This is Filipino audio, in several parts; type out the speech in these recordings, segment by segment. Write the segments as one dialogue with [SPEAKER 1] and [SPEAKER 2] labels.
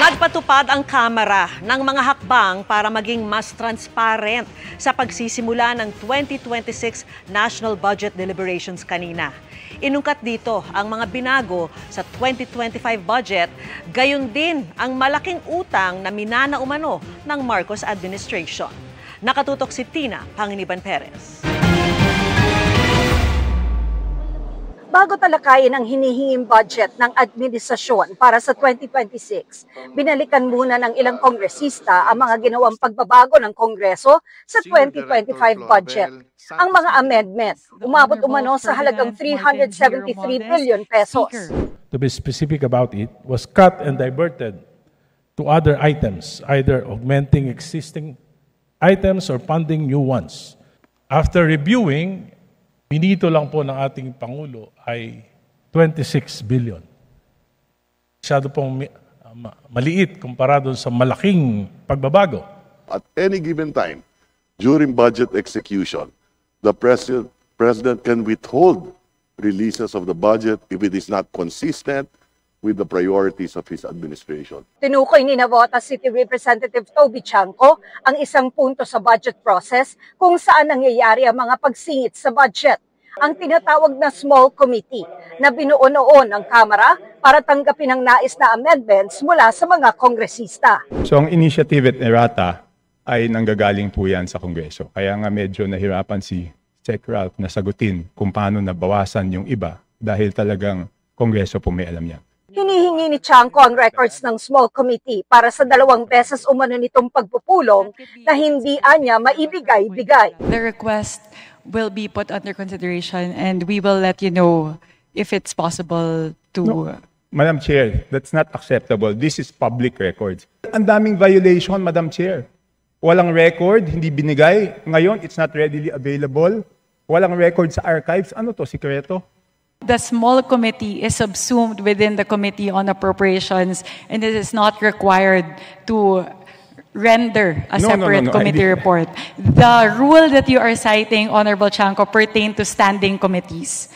[SPEAKER 1] Nagpatupad ang Kamara ng mga hakbang para maging mas transparent sa pagsisimula ng 2026 National Budget Deliberations kanina. Inungkat dito ang mga binago sa 2025 budget, gayon din ang malaking utang na minana umano ng Marcos administration. Nakatutok si Tina Panginiban Perez.
[SPEAKER 2] Bago talakayin ang hinihinging budget ng administrasyon para sa 2026, binalikan muna ng ilang kongresista ang mga ginawang pagbabago ng Kongreso sa 2025 budget. Ang mga amendment, umabot umano sa halagang 373 billion pesos.
[SPEAKER 3] To be specific about it, was cut and diverted to other items, either augmenting existing items or funding new ones. After reviewing, pinito lang po ng ating Pangulo ay 26 billion. Masyado pong maliit kumpara doon sa malaking pagbabago.
[SPEAKER 4] At any given time, during budget execution, the President can withhold releases of the budget if it is not consistent with the priorities of his administration.
[SPEAKER 2] Tinukoy ni Navotas City Representative Toby Chanco ang isang punto sa budget process kung saan nangyayari ang mga pagsingit sa budget. Ang tinatawag na small committee na binuo noon ng Kamara para tanggapin ang nais na amendments mula sa mga kongresista.
[SPEAKER 5] So ang initiative at errata ay nanggagaling po yan sa Kongreso. Kaya nga medyo nahirapan si Sec. Ralph na sagutin kung paano nabawasan yung iba dahil talagang Kongreso po may alam yan.
[SPEAKER 2] Hinihingi ni Chanco ang records ng small committee para sa 2 beses umano nitong pagpupulong na hindi anya maibigay-bigay.
[SPEAKER 6] The request will be put under consideration and we will let you know if it's possible to...
[SPEAKER 5] No. Madam Chair, that's not acceptable. This is public records. Ang daming violation, Madam Chair. Walang record, hindi binigay. Ngayon, it's not readily available. Walang record sa archives. Ano to, sikreto?
[SPEAKER 6] The small committee is subsumed within the Committee on Appropriations and it is not required to render a separate committee report. The rule that you are citing, Honorable Chanco, pertain to standing committees.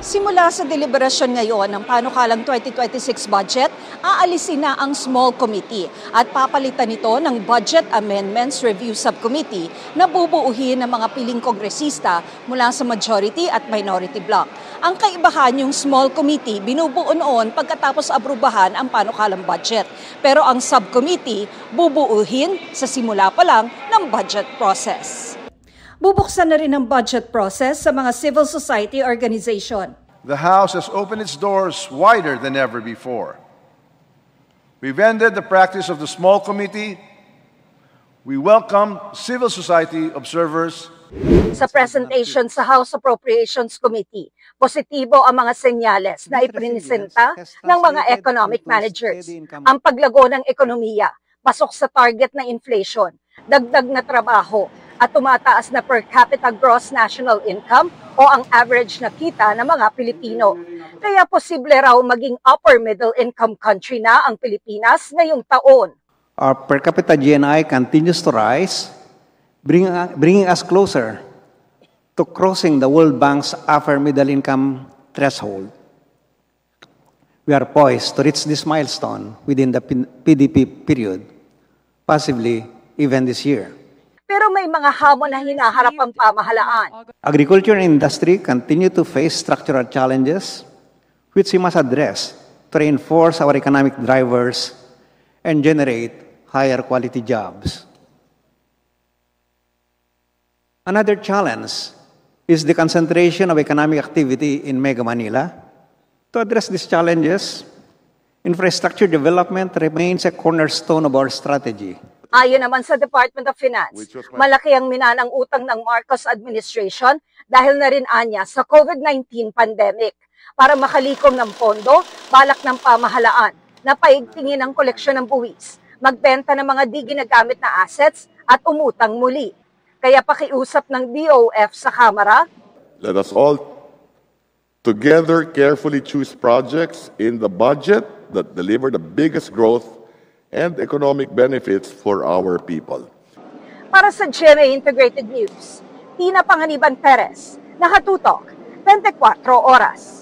[SPEAKER 2] Simula sa deliberasyon ngayon ng panukalang 2026 budget, aalisin na ang small committee at papalitan ito ng Budget Amendments Review Subcommittee na bubuuhin ng mga piling kongresista mula sa majority at minority bloc. Ang kaibahan yung small committee binubuo noon pagkatapos abrubahan ang panukalang budget. Pero ang subcommittee bubuuhin sa simula pa lang ng budget process. Bubuksan na rin ang budget process sa mga civil society organization.
[SPEAKER 7] The House has opened its doors wider than ever before. We've ended the practice of the small committee. We welcome civil society observers.
[SPEAKER 2] Sa presentation sa House Appropriations Committee, positibo ang mga senyales na iprinisenta ng mga economic managers. Ang paglago ng ekonomiya, pasok sa target na inflation, dagdag na trabaho, at tumataas na per capita gross national income o ang average na kita ng mga Pilipino. Kaya posible raw maging upper middle income country na ang Pilipinas ngayong taon.
[SPEAKER 8] Our per capita GNI continues to rise, bringing us closer to crossing the World Bank's upper middle income threshold. We are poised to reach this milestone within the PDP period, possibly even this year.
[SPEAKER 2] Pero may mga hamon na hinaharap ang pamahalaan.
[SPEAKER 8] Agriculture and industry continue to face structural challenges which we must address to reinforce our economic drivers and generate higher quality jobs. Another challenge is the concentration of economic activity in Mega Manila. To address these challenges, infrastructure development remains a cornerstone of our strategy.
[SPEAKER 2] Ayon naman sa Department of Finance, malaki ang minanang utang ng Marcos administration dahil na rin anya sa COVID-19 pandemic. Para makalikom ng pondo, balak ng pamahalaan na paigtingin ang koleksyon ng buwis, magbenta ng mga di ginagamit na assets at umutang muli. Kaya pakiusap ng DOF sa Kamara,
[SPEAKER 4] Let us all together carefully choose projects in the budget that deliver the biggest growth and economic benefits for our people.
[SPEAKER 2] Para sa GMA Integrated News, Tina Panginiban Perez, nakatutok, 24 oras.